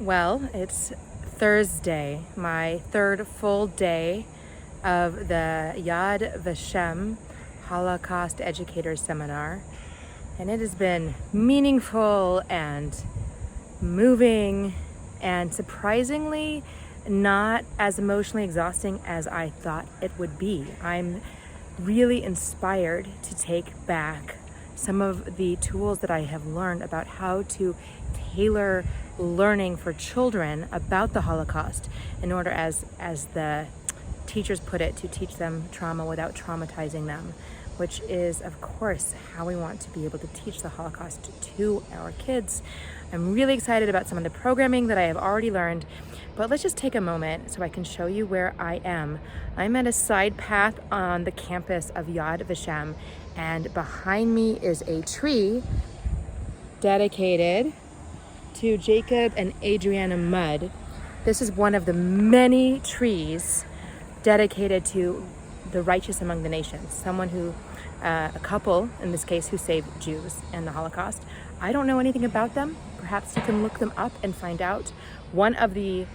Well, it's Thursday, my third full day of the Yad Vashem Holocaust Educators Seminar, and it has been meaningful and moving and surprisingly not as emotionally exhausting as I thought it would be. I'm really inspired to take back some of the tools that I have learned about how to tailor learning for children about the Holocaust in order, as the teachers put it, to teach them trauma without traumatizing them, which is of course how we want to be able to teach the Holocaust to our kids. I'm really excited about some of the programming that I have already learned, but let's just take a moment so I can show you where I am. I'm at a side path on the campus of Yad Vashem, and behind me is a tree dedicated to Jacob and Adriana Mudd. This is one of the many trees dedicated to the righteous among the nations, someone who, a couple in this case, who saved Jews in the Holocaust. I don't know anything about them. Perhaps you can look them up and find out. One of the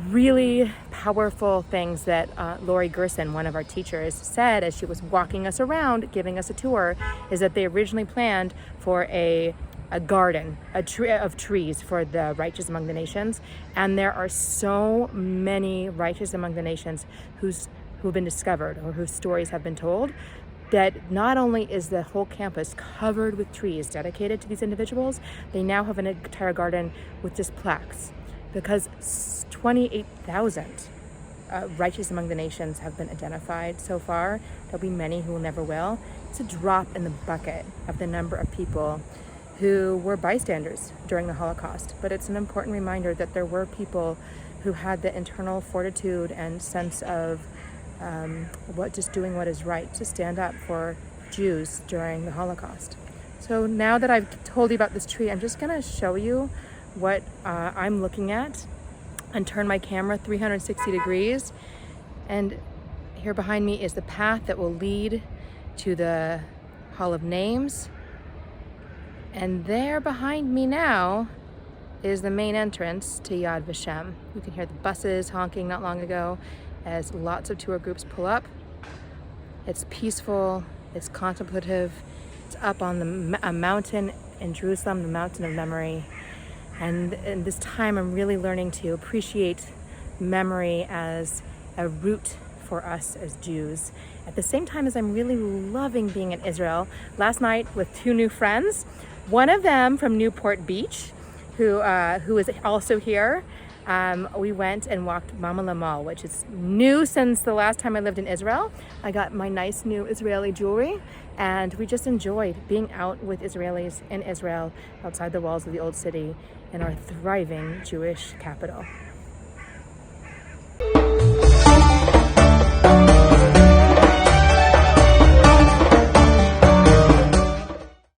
really powerful things that Lori Gerson, one of our teachers, said as she was walking us around, giving us a tour, is that they originally planned for a garden, a tree of trees for the righteous among the nations. And there are so many righteous among the nations who've been discovered or whose stories have been told, that not only is the whole campus covered with trees dedicated to these individuals, they now have an entire garden with just plaques, because 28,000 righteous among the nations have been identified so far. There'll be many who never will. It's a drop in the bucket of the number of people who were bystanders during the Holocaust, but it's an important reminder that there were people who had the internal fortitude and sense of just doing what is right to stand up for Jews during the Holocaust. So now that I've told you about this tree, I'm just gonna show you what I'm looking at and turn my camera 360 degrees. And here behind me is the path that will lead to the Hall of Names. And there behind me now is the main entrance to Yad Vashem. You can hear the buses honking not long ago as lots of tour groups pull up. It's peaceful, it's contemplative, it's up on a mountain in Jerusalem, the mountain of memory. And in this time, I'm really learning to appreciate memory as a root for us as Jews. At the same time as I'm really loving being in Israel. Last night with two new friends, one of them from Newport Beach, who is also here. We went and walked Mama Lamal, which is new since the last time I lived in Israel. I got my nice new Israeli jewelry, and we just enjoyed being out with Israelis in Israel outside the walls of the old city in our thriving Jewish capital.